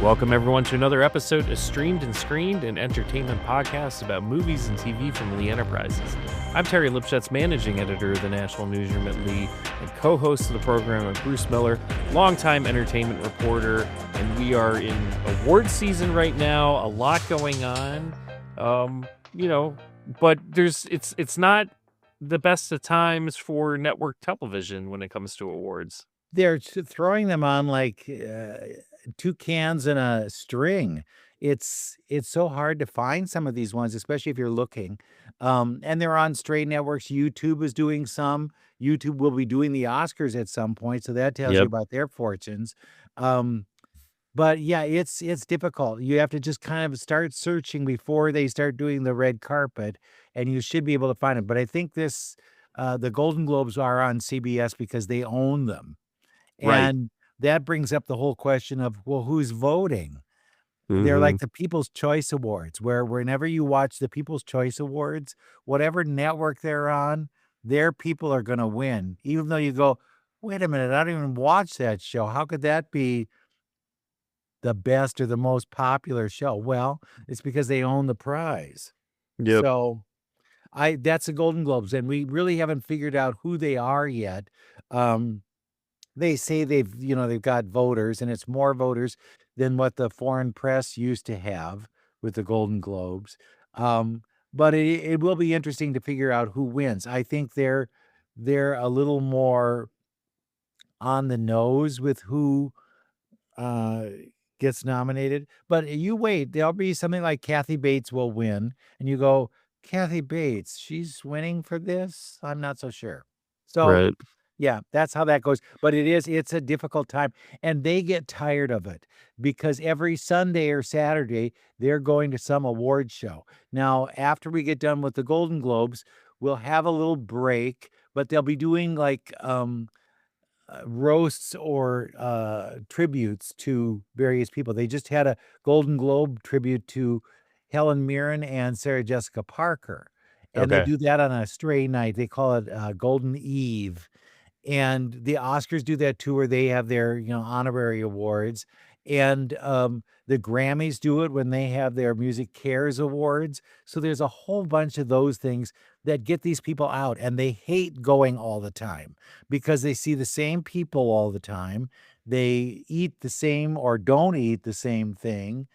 Welcome, everyone, to another episode of Streamed and Screened, an entertainment podcast about movies and TV from Lee Enterprises. I'm Terry Lipshetz, managing editor of the National Newsroom at Lee, and co-host of the program of Bruce Miller, longtime entertainment reporter, and we are in award season right now. A lot going on, but it's not the best of times for network television when it comes to awards. They're throwing them on like two cans in a string. It's so hard to find some of these ones, especially if you're looking. And they're on straight networks. YouTube is doing some. YouTube will be doing the Oscars at some point, so that tells you about their fortunes. But yeah, it's difficult. You have to just kind of start searching before they start doing the red carpet, and you should be able to find it. But I think the Golden Globes are on CBS because they own them. Right. And that brings up the whole question of, well, who's voting? They're like the People's Choice Awards, where whenever you watch the People's Choice Awards, whatever network they're on, their people are going to win. Even though you go, wait a minute, I don't even watch that show. How could that be the best or the most popular show? Well, it's because they own the prize. Yep. So that's the Golden Globes, and we really haven't figured out who they are yet. They say they've got voters, and it's more voters than what the foreign press used to have with the Golden Globes. But it will be interesting to figure out who wins. I think they're a little more on the nose with who gets nominated. But you wait, there'll be something like Kathy Bates will win, and you go, Kathy Bates, she's winning for this? I'm not so sure. So Right. yeah, that's how that goes. But it's a difficult time, and they get tired of it because every Sunday or Saturday, they're going to some award show. Now, after we get done with the Golden Globes, we'll have a little break, but they'll be doing like roasts or tributes to various people. They just had a Golden Globe tribute to Helen Mirren and Sarah Jessica Parker. And they Okay. do that on a stray night. They call it Golden Eve. And the Oscars do that too, where they have their, honorary awards. And the Grammys do it when they have their Music Cares Awards. So there's a whole bunch of those things that get these people out. And they hate going all the time because they see the same people all the time. They eat the same or don't eat the same thing.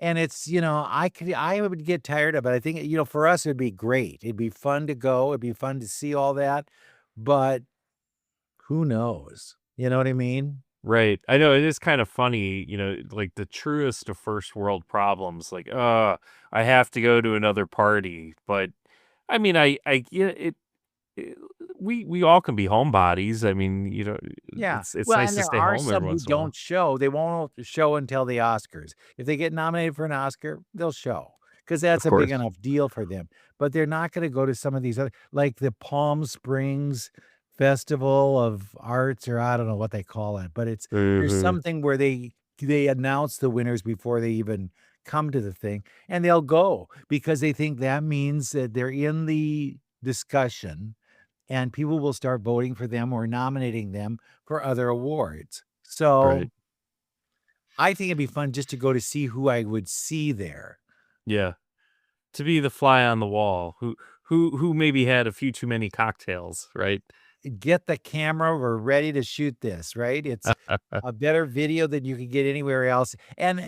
And it's, I would get tired of it. I think, for us, it'd be great. It'd be fun to go. It'd be fun to see all that. But who knows? You know what I mean? Right. I know it is kind of funny, like the truest of first world problems, like, I have to go to another party. But I mean, we all can be homebodies. I mean, Yeah. it's Well, nice and to there stay are home every some who once in a while. don't show. They won't show until the Oscars. If they get nominated for an Oscar, they'll show because that's Of a big course. enough deal for them. But they're not going to go to some of these other, like the Palm Springs Festival of Arts, or I don't know what they call it. But there's something where they announce the winners before they even come to the thing, and they'll go because they think that means that they're in the discussion. And people will start voting for them or nominating them for other awards. So Right. I think it'd be fun just to go to see who I would see there. Yeah. To be the fly on the wall who maybe had a few too many cocktails, right? Get the camera. We're ready to shoot this, right? It's a better video than you can get anywhere else. And,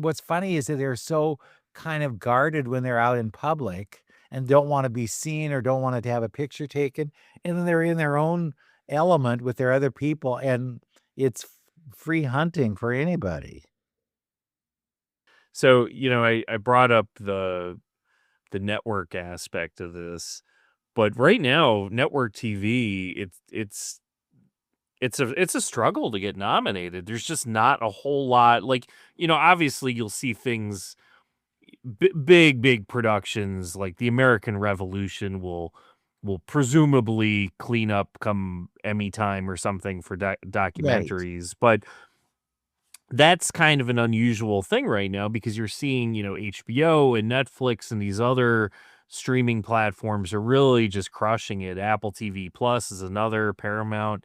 what's funny is that they're so kind of guarded when they're out in public and don't want to be seen or don't want to have a picture taken. And then they're in their own element with their other people, and it's free hunting for anybody. So, I brought up the network aspect of this, but right now, network TV, it's a struggle to get nominated. There's just not a whole lot. Like, obviously you'll see things, big productions like the American Revolution will presumably clean up come Emmy time or something for documentaries, but that's kind of an unusual thing right now because you're seeing, HBO and Netflix and these other streaming platforms are really just crushing it. Apple TV Plus is another, Paramount.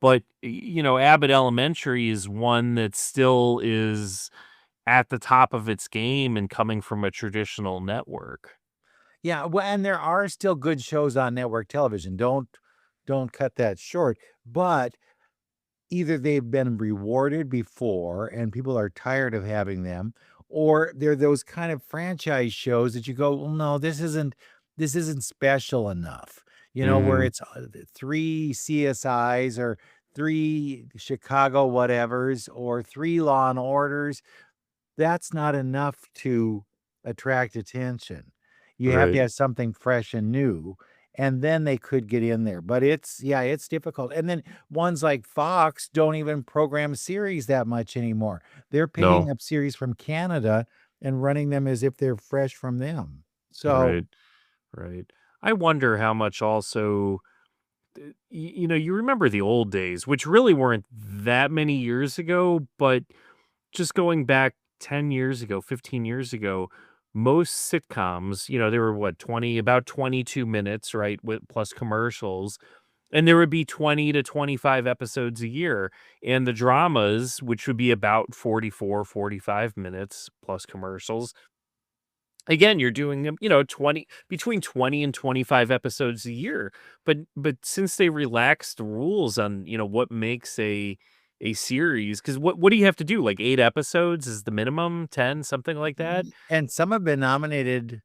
But, Abbott Elementary is one that still is at the top of its game and coming from a traditional network. Yeah, well, and there are still good shows on network television. Don't cut that short, but either they've been rewarded before and people are tired of having them, or they're those kind of franchise shows that you go, "Well, no, this isn't special enough." Where Mhm. it's 3 CSIs or 3 Chicago whatevers or 3 Law& and Orders. That's not enough to attract attention. You have to Right. have something fresh and new, and then they could get in there, but it's difficult, and then ones like Fox don't even program series that much anymore. They're picking No. up series from Canada and running them as if they're fresh from them. So, Right. Right. I wonder how much also, you remember the old days, which really weren't that many years ago, but just going back 10 years ago, 15 years ago, most sitcoms, they were what, about 22 minutes, right? With plus commercials. And there would be 20 to 25 episodes a year. And the dramas, which would be about 44, 45 minutes plus commercials. Again, you're doing them, 20 between 20 and 25 episodes a year. But since they relaxed the rules on, what makes a series, because what do you have to do? Like 8 episodes is the minimum, 10, something like that? and some have been nominated,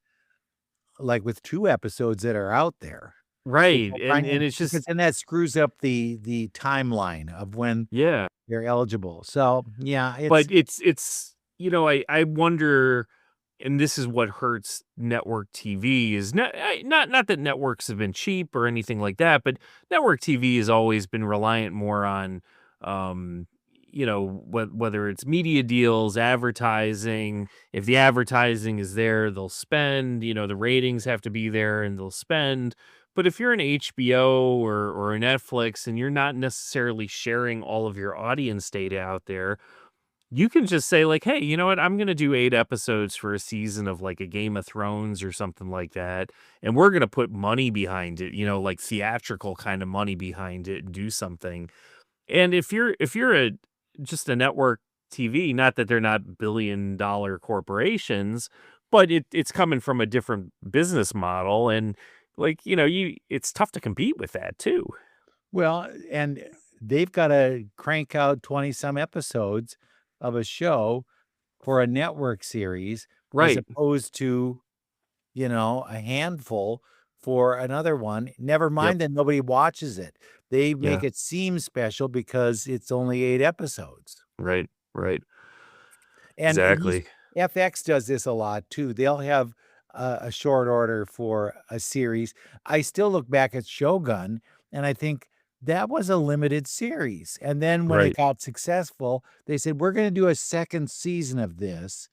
like, with 2 episodes that are out there. Right. People And trying to and it's because just then that screws up the timeline of when yeah. they're eligible. So, yeah, But it's I wonder, and this is what hurts network TV is not that networks have been cheap or anything like that, but network TV has always been reliant more on, um, whether it's media deals, advertising. If the advertising is there, they'll spend. The ratings have to be there, and they'll spend. But if you're an HBO or a Netflix and you're not necessarily sharing all of your audience data out there, you can just say like, "Hey, you know what? I'm gonna do 8 episodes for a season of like a Game of Thrones or something like that, and we're gonna put money behind it, like theatrical kind of money behind it and do something." And if you're just a network TV, not that they're not billion-dollar corporations, but it's coming from a different business model, and like, it's tough to compete with that too. Well, and they've gotta crank out 20 some episodes of a show for a network series as Right, opposed to, a handful for another one. Never yep, mind that nobody watches it. They make yeah, it seem special because it's only 8 episodes. right, right, And exactly, FX does this a lot too. They'll have a short order for a series. I still look back at Shogun and I think that was a limited series. And then when it right, got successful, they said, we're going to do a second season of this.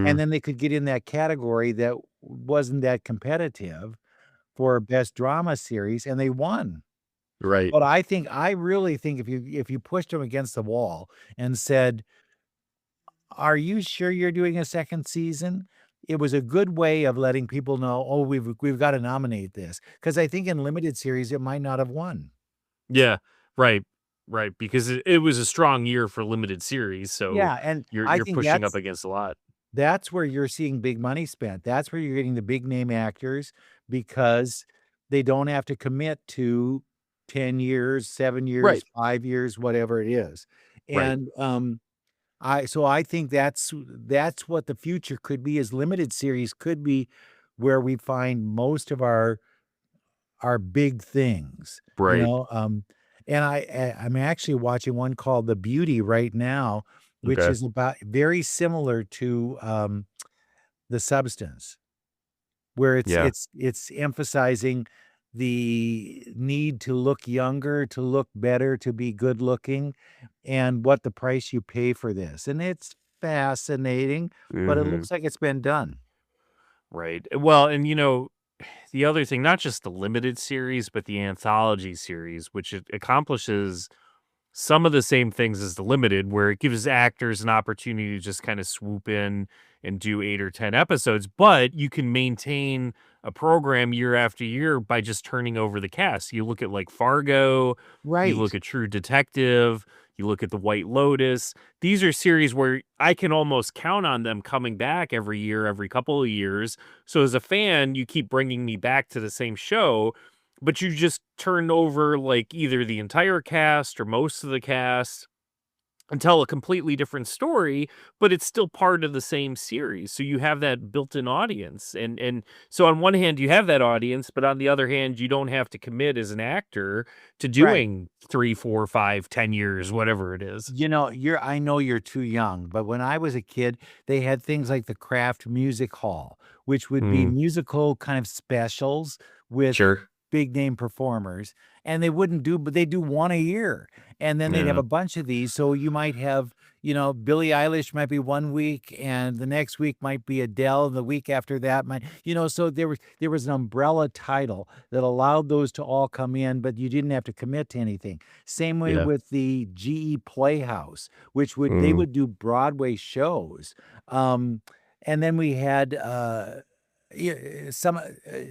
And mhm, then they could get in that category that wasn't that competitive for best drama series, and they won. right. But I really think if you pushed them against the wall and said, "Are you sure you're doing a second season?" It was a good way of letting people know, "Oh, we've gotta nominate this," because I think in limited series, it might not have won. Yeah, right, right, because it was a strong year for limited series, so Yeah, and you're I you're think pushing up that's against a lot. that's where you're seeing big money spent. That's where you're getting the big name actors because they don't have to commit to 10 years, 7 years, Right, 5 years, whatever it is. right, And, I think that's what the future could be is limited series could be where we find most of our big things, right, and I'm actually watching one called The Beauty right now, which okay, is about very similar to, The Substance, where it's yeah, it's it's emphasizing the need to look younger, to look better, to be good looking, and what the price you pay for this, and it's fascinating, but it mhm, looks like it's been done. right, well, and, the other thing, not just the limited series, but the anthology series, which it accomplishes some of the same things as the limited, where it gives actors an opportunity to just kind of swoop in and do 8 or 10 episodes, but you can maintain a program year after year by just turning over the cast. You look at like Fargo, you Right. look at True Detective, you look at The White Lotus. These are series where I can almost count on them coming back every year, every couple of years. So as a fan, you keep bringing me back to the same show, but you just turn over like either the entire cast or most of the cast and tell a completely different story, but it's still part of the same series. So you have that built-in audience. And so on one hand, you have that audience, but on the other hand, you don't have to commit as an actor to Right. doing 3, 4, 5, 10 years, whatever it is. You know, I know you're too young, but when I was a kid, they had things like the Kraft Music Hall, which would be Mm, musical kind of specials with sure. big name performers, and but they do one a year, and then they'd have Yeah. a bunch of these, so you might have, Billie Eilish might be one week, and the next week might be Adele, and the week after that might, so there was an umbrella title that allowed those to all come in, but you didn't have to commit to anything. Same way Yeah. with the GE Playhouse, which they Mm, would do Broadway shows. Um, and then we had some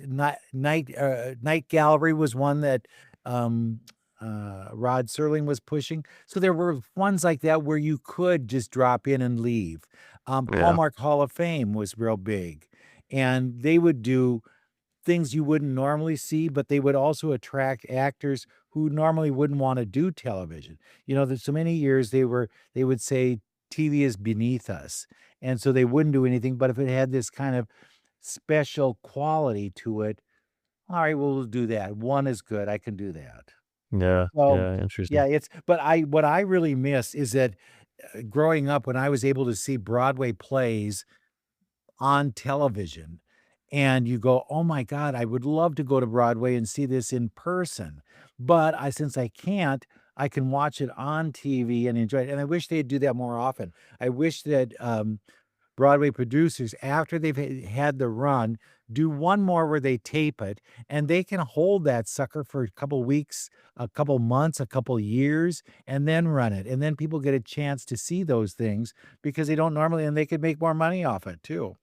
night gallery was one that um, Rod Serling was pushing. So there were ones like that where you could just drop in and leave. yeah. Hallmark Hall of Fame was real big, and they would do things you wouldn't normally see, but they would also attract actors who normally wouldn't wanna do television. There's so many years they would say TV is beneath us, and so they wouldn't do anything, but if it had this kind of special quality to it, "Alright, we'll do that. One is good, I can do that." Yeah. So, Yeah. yeah, Interesting. what I really miss is that, growing up when I was able to see Broadway plays on television and you go, "Oh my god, I would love to go to Broadway and see this in person." But since I can't, I can watch it on TV and enjoy it, and I wish they'd do that more often. I wish that, Broadway producers, after they've had the run, do one more where they tape it, and they can hold that sucker for a couple weeks, a couple months, a couple years, and then run it, and then people get a chance to see those things because they don't normally and they could make more money off it too.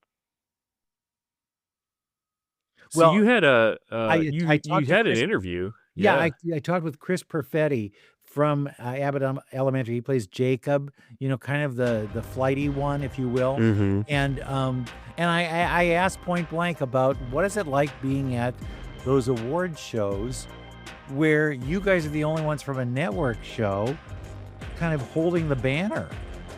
So Well, you had a I you talked to had an Chris. interview. Yeah, Yeah. I talked with Chris Perfetti from, Abbott Elementary. He plays Jacob, kind of the flighty one, if you will, Mhm. and, I asked point blank about what is it like being at those award shows where you guys are the only ones from a network show kind of holding the banner?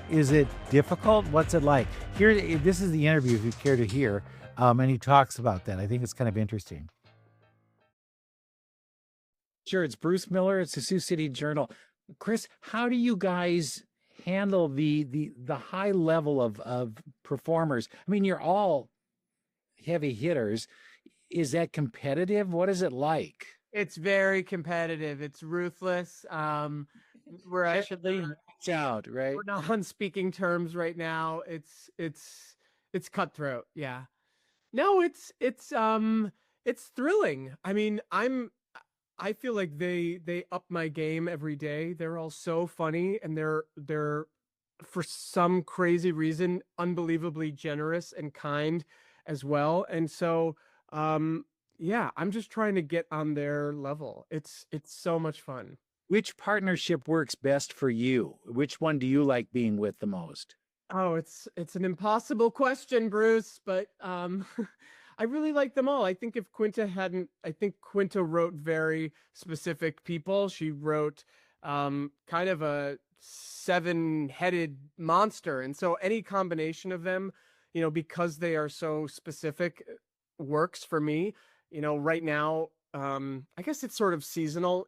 Is it difficult? What's it like? This is the interview if you care to hear, and he talks about that. I think it's kind of interesting. Sure, it's Bruce Miller, it's the Sioux City Journal. Chris, how do you guys handle the high level of performers? I mean, you're all heavy hitters. Is that competitive? What is it like? It's very competitive. It's ruthless. We're Definitely actually watch out, right? we're not on speaking terms right now. It's cutthroat. Yeah. No, it's thrilling. I mean, I feel like they up my game every day. They're all so funny and they're for some crazy reason unbelievably generous and kind as well. And so yeah, I'm just trying to get on their level. It's so much fun. Which partnership works best for you? Which one do you like being with the most? Oh, it's an impossible question, Bruce, but I really like them all. I think Quinta wrote very specific people. She wrote kind of a seven-headed monster. And so any combination of them, because they are so specific, works for me. Right now, I guess it's sort of seasonal.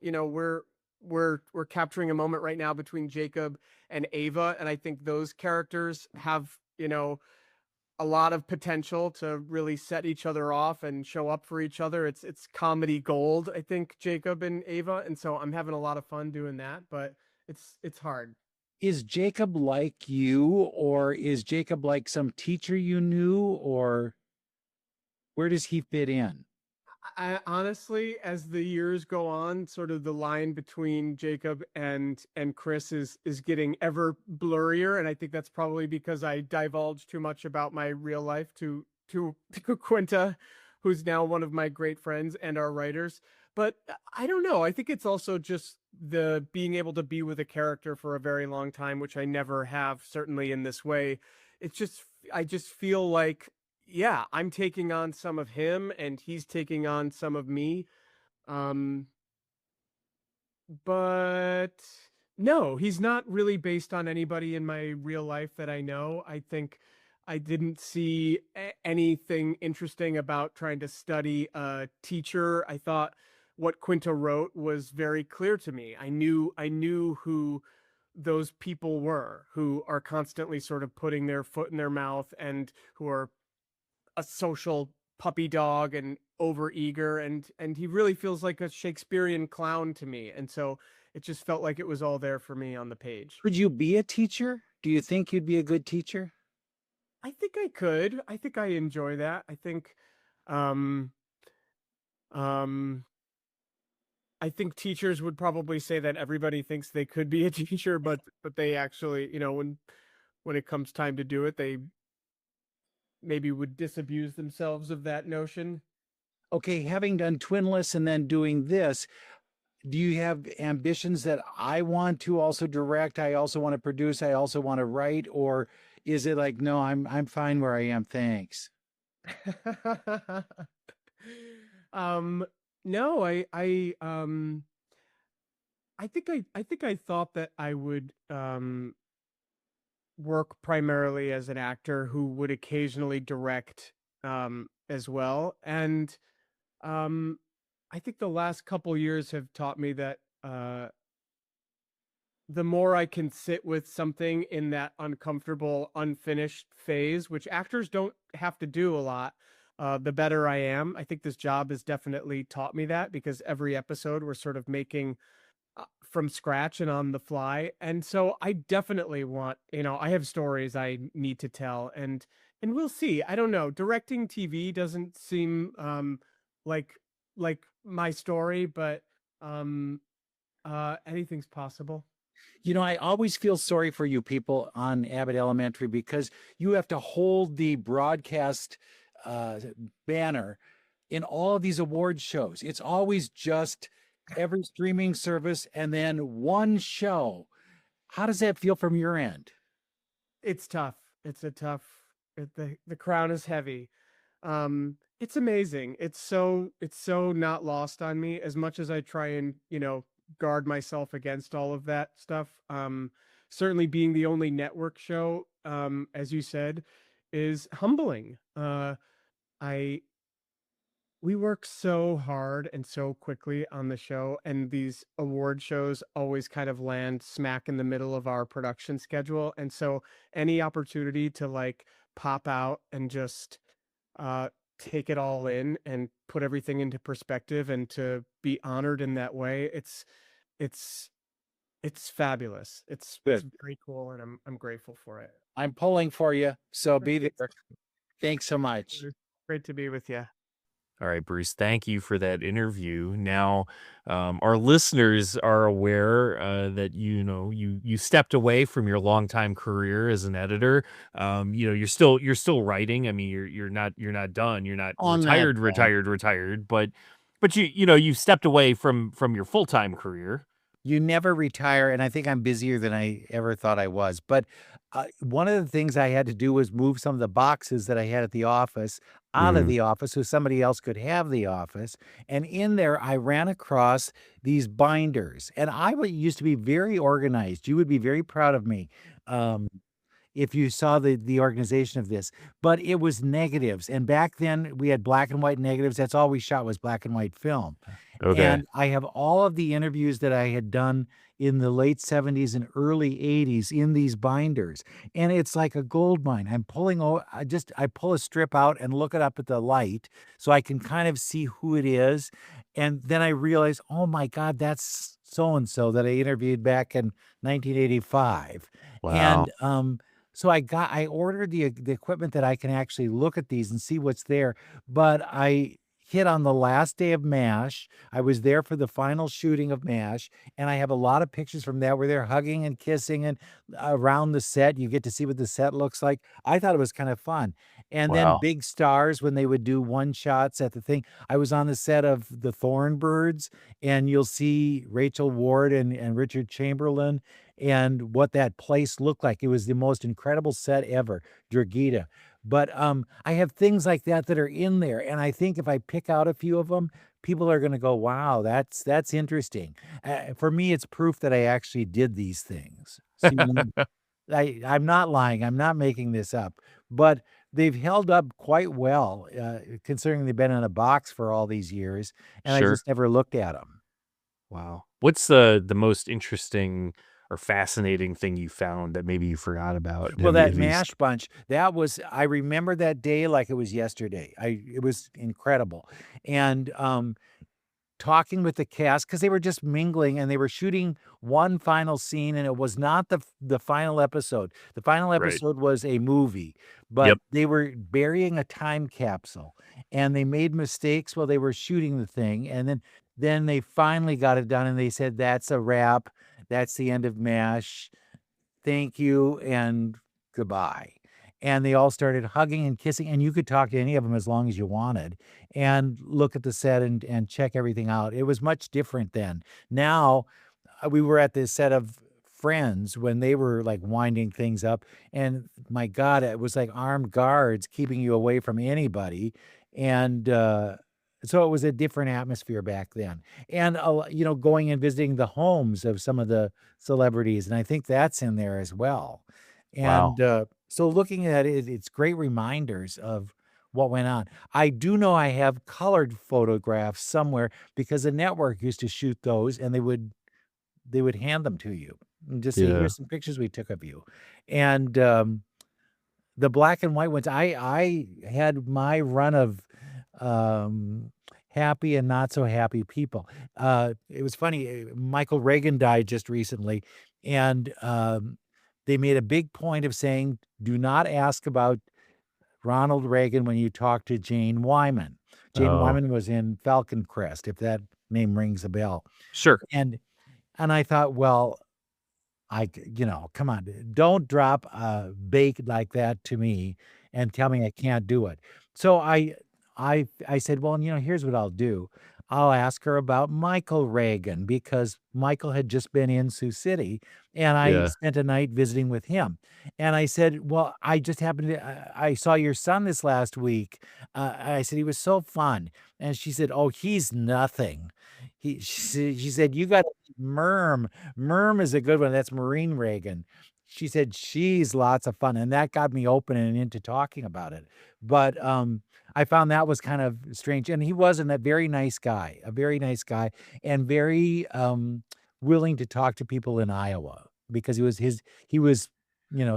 We're capturing a moment right now between Jacob and Ava, and I think those characters have, a lot of potential to really set each other off and show up for each other. It's comedy gold, I think, Jacob and Ava, and so I'm having a lot of fun doing that, but it's hard. Is Jacob like you, or is Jacob like some teacher you knew, or where does he fit in? I honestly, as the years go on, sort of the line between Jacob and Chris is getting ever blurrier, and I think that's probably because I divulge too much about my real life to to Quinta who's now one of my great friends and our writers. But I don't know. I think it's also just the being able to be with a character for a very long time, which I never have, certainly in this way. It's just, I just feel like, yeah, I'm taking on some of him and he's taking on some of me. Um, but no, he's not really based on anybody in my real life that I know. I think I didn't see anything interesting about trying to study a teacher. I thought what Quinta wrote was very clear to me. I knew who those people were who are constantly sort of putting their foot in their mouth and who are a social puppy dog and overeager, and he really feels like a Shakespearean clown to me. And so it just felt like it was all there for me on the page. Could you be a teacher? Do you think you'd be a good teacher? I think I could. I think I enjoy that. Um um I think teachers would probably say that everybody thinks they could be a teacher, but they actually, when it comes time to do it, they maybe would disabuse themselves of that notion. Okay, having done Twinless and then doing this, do you have ambitions that I want to also direct, I also want to produce, I also want to write, or is it like, no, I'm fine where I am, thanks? No, I think I thought that I would work primarily as an actor who would occasionally direct as well. And I think the last couple years have taught me that the more I can sit with something in that uncomfortable, unfinished phase, which actors don't have to do a lot, the better I am. I think this job has definitely taught me that, because every episode we're sort of making from scratch and on the fly. And so I definitely want, I have stories I need to tell, and we'll see. I don't know. Directing TV doesn't seem like my story, but anything's possible. I always feel sorry for you people on Abbott Elementary, because you have to hold the broadcast banner in all of these award shows. It's always just every streaming service and then one show. How does that feel from your end? It's tough. The crown is heavy. It's amazing. It's so not lost on me, as much as I try and, guard myself against all of that stuff. Certainly being the only network show, as you said, is humbling. I We work so hard and so quickly on the show, and these award shows always kind of land smack in the middle of our production schedule. And so any opportunity to like pop out and just uh take it all in and put everything into perspective and to be honored in that way, it's it's fabulous. It's Good. very cool, and I'm grateful for it. I'm pulling for you, so be there. Thanks so much. Great to be with you. All right, Bruce, thank you for that interview. Now, our listeners are aware that you stepped away from your longtime career as an editor. You're still writing. I mean, you're not done. You're not On that retired. But you stepped away from your full time career. You never retire, and I think I'm busier than I ever thought I was. But one of the things I had to do was move some of the boxes that I had at the office out of the office so somebody else could have the office. And in there, I ran across these binders, and used to be very organized. You would be very proud of me. If you saw the organization of this, but it was negatives. And back then we had black and white negatives. That's all we shot was black and white film. Okay. And I have all of the interviews that I had done in the late 70s and early 80s in these binders. And it's like a gold mine. I pull a strip out and look it up at the light so I can kind of see who it is. And then I realize, oh my God, that's so-and-so that I interviewed back in 1985. Wow. And so I ordered the equipment that I can actually look at these and see what's there. But hit on the last day of MASH. I was there for the final shooting of MASH, and I have a lot of pictures from that where they're hugging and kissing and around the set. You get to see what the set looks like. I thought it was kind of fun. And then Wow. big stars when they would do one shots at the thing. I was on the set of the Thornbirds, and you'll see Rachel Ward and Richard Chamberlain and what that place looked like. It was the most incredible set ever, Dragita. But I have things like that are in there, and I think if I pick out a few of them, people are going to go, "Wow, that's interesting." For me, it's proof that I actually did these things. See what I mean? I'm not lying. I'm not making this up, but they've held up quite well, considering they've been in a box for all these years, and I Sure. just never looked at them. Wow. What's the most interesting or fascinating thing you found that maybe you forgot about? Well, Have that you MASH bunch, that was I remember that day like it was yesterday. It was incredible. And talking with the cast because they were just mingling and they were shooting one final scene, and it was not the final episode. The final Right. episode was a movie, but Yep. they were burying a time capsule, and they made mistakes while they were shooting the thing, and then they finally got it done, and they said, "That's a wrap. That's the end of MASH. Thank you and goodbye." And they all started hugging and kissing, and you could talk to any of them as long as you wanted and look at the set and check everything out. It was much different then. Now, we were at this set of Friends when they were like winding things up, and my God, it was like armed guards keeping you away from anybody. And so it was a different atmosphere back then. And going and visiting the homes of some of the celebrities, and I think that's in there as well. Wow. And so looking at it, it's great reminders of what went on. I do know I have colored photographs somewhere because the network used to shoot those, and they would hand them to you and just say, Yeah. "Here's some pictures we took of you." And the black and white ones, I had my run of happy and not so happy people. It was funny. Michael Reagan died just recently, and they made a big point of saying, "Do not ask about Ronald Reagan when you talk to Jane Wyman." Jane Oh, Wyman was in Falcon Crest, if that name rings a bell. sure. And I thought, well, come on, don't drop bait like that to me and tell me I can't do it. So I said, well, here's what I'll do. I'll ask her about Michael Reagan because Michael had just been in Sioux City, and I Yeah. spent a night visiting with him. And I said, well, I just happened to, I saw your son this last week. I said, he was so fun. And she said, oh, he's nothing. She said, you got Merm. Merm is a good one. That's Maureen Reagan. She said, she's lots of fun. And that got me open and into talking about it. But I found that was kind of strange. And he wasn't a very nice guy, and very willing to talk to people in Iowa because he was,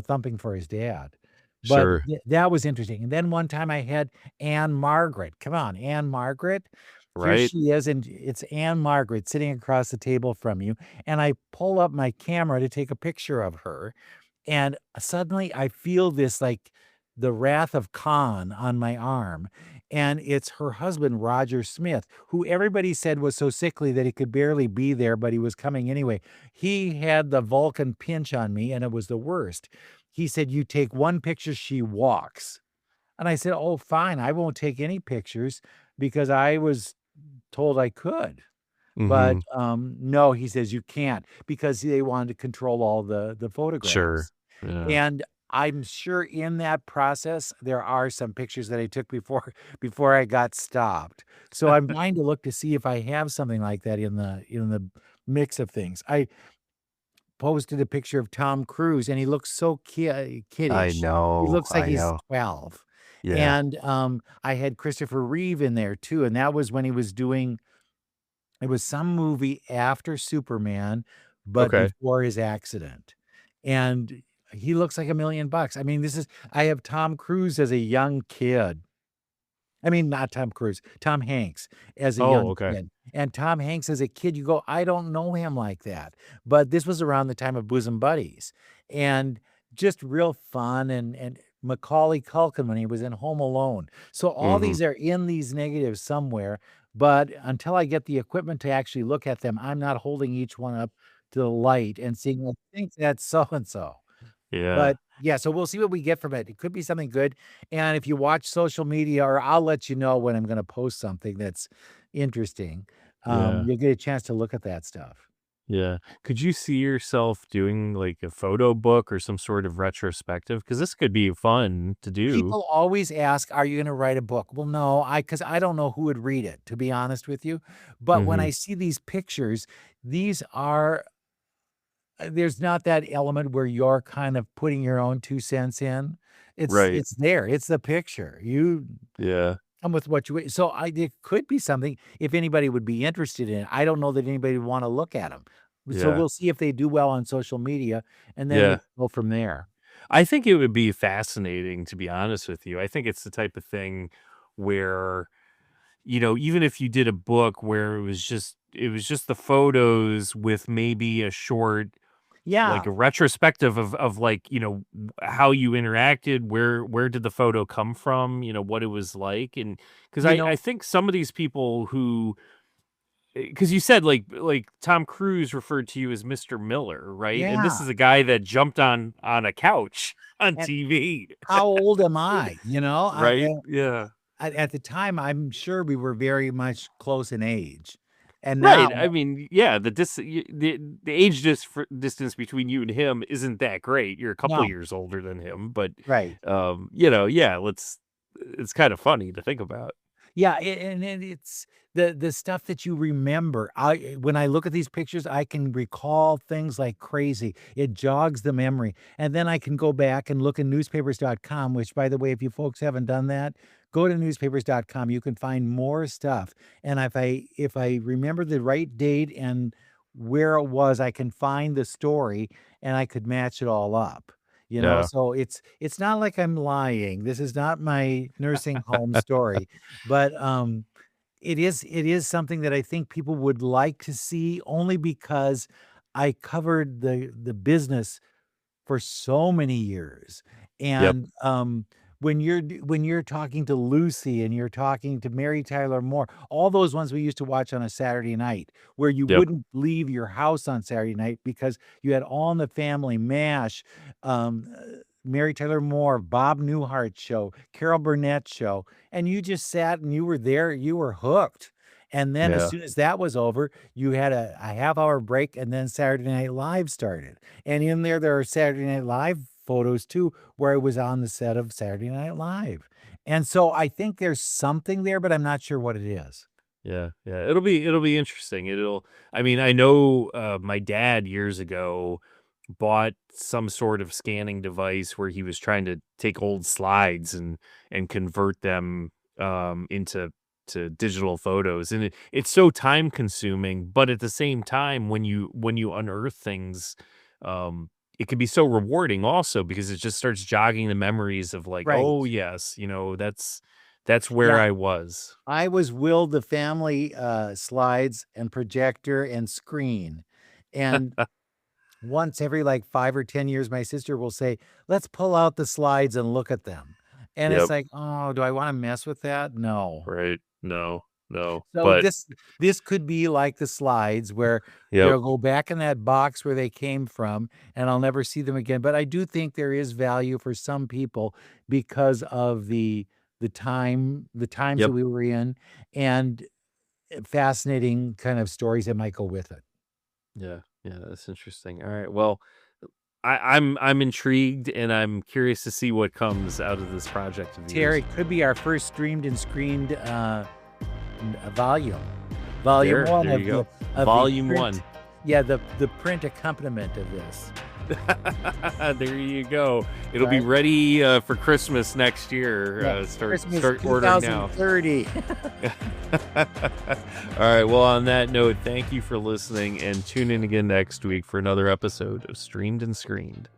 thumping for his dad. But Sure. that was interesting. And then one time I had Anne Margaret. Come on, Anne Margaret. Here Right. she is, and it's Anne Margaret sitting across the table from you. And I pull up my camera to take a picture of her. And suddenly I feel this like the wrath of Khan on my arm. And it's her husband, Roger Smith, who everybody said was so sickly that he could barely be there, but he was coming anyway. He had the Vulcan pinch on me, and it was the worst. He said, you take one picture, she walks. And I said, oh, fine. I won't take any pictures because I was told I could. But Mhm. no, he says you can't because they wanted to control all the Sure. photographs. Yeah. And I'm sure in that process there are some pictures that I took before I got stopped. So I'm trying to look to see if I have something like that in the mix of things. I posted a picture of Tom Cruise, and he looks so I kiddish. He know. looks like I he's know. 12. Yeah. And I had Christopher Reeve in there too, and that was when he was doing it was some movie after Superman, but Okay. before his accident. And he looks like $1,000,000. I mean, I have Tom Cruise as a young kid. I mean, not Tom Cruise, Tom Hanks as a Oh, young okay. kid. And Tom Hanks as a kid, you go, I don't know him like that. But this was around the time of Bosom Buddies, and just real fun. And Macaulay Culkin when he was in Home Alone. So all Mhm. these are in these negatives somewhere, but until I get the equipment to actually look at them, I'm not holding each one up to the light and seeing, I think that's so and so. Yeah. But yeah, so we'll see what we get from it. It could be something good. And if you watch social media, or I'll let you know when I'm going to post something that's interesting, Yeah. you'll get a chance to look at that stuff. Yeah. Could you see yourself doing like a photo book or some sort of retrospective? Because this could be fun to do. People always ask, "Are you gonna write a book?" Well, no, because I don't know who would read it, to be honest with you. But when Hmm. I see these pictures, these are there's not that element where you're kind of putting your own 2 cents in. Right. It's there, it's the picture. You Yeah. come with what you so it could be something if anybody would be interested in it. I don't know that anybody would wanna look at them. So Yeah. we'll see if they do well on social media, and then we Yeah. can go from there. I think it would be fascinating, to be honest with you. I think it's the type of thing where, even if you did a book where it was just the photos with maybe a short, like Yeah, a retrospective of like, how you interacted, where did the photo come from, what it was like. And because you I know think some of these people who, because you said like Tom Cruise referred to you as Mr. Miller, right? And yeah, this is a guy that jumped on a couch on and TV, how old am I? right? Yeah. At the time, I'm sure we were very much close in age, and Right. now I mean, yeah, the age distance between you and him isn't that great. You're a couple no, years older than him, but right. yeah, it's kind of funny to think about. Yeah, and it's the stuff that you remember. When I look at these pictures, I can recall things like crazy. It jogs the memory. And then I can go back and look in newspapers.com, which, by the way, if you folks haven't done that, go to newspapers.com. You can find more stuff. And if I remember the right date and where it was, I can find the story and I could match it all up. Yeah. So it's not like I'm lying. This is not my nursing home story. But, it is something that I think people would like to see only because I covered the business for so many years. Yep. And, when you're talking to Lucy and you're talking to Mary Tyler Moore, all those ones we used to watch on a Saturday night, where you Yep. wouldn't leave your house on Saturday night because you had All in the Family, MASH, Mary Tyler Moore, Bob Newhart show, Carol Burnett show, and you just sat and you were there, you were hooked. And then as Yeah. soon as that was over, you had a half-hour break, and then Saturday Night Live started. And in there are Saturday Night Live photos too, where I was on the set of Saturday Night Live. And so I think there's something there, but I'm not sure what it is. Yeah. Yeah. It'll be interesting. I mean, I know my dad years ago bought some sort of scanning device where he was trying to take old slides and convert them into digital photos, and it's so time consuming, but at the same time when you unearth things, it can be so rewarding also because it just starts jogging the memories of like, Right. oh yes, that's where Yeah. I was. I was willed the family, slides and projector and screen. And once every, like, 5 or 10 years, my sister will say, "Let's pull out the slides and look at them." And it's Yep. like, "Oh, do I wanna mess with that? No." Right. No, no, So but this could be like the slides where yep. they'll go back in that box where they came from, and I'll never see them again, but I do think there is value for some people because of the times that Yep. we were in, and, fascinating kind of stories that might go with it. Yeah. Yeah, that's interesting. All right. Well, I'm intrigued and I'm curious to see what comes out of this project of yours. Terry, could be our first streamed and screened, volume. Volume There, 1 there you go. of the Volume print 1. yeah, the print accompaniment of this, There you go. It'll be right? ready for Christmas next year. Yeah, Start Christmas start ordering now. 2030. All right. Well, on that note, thank you for listening and tune in again next week for another episode of Streamed and Screened.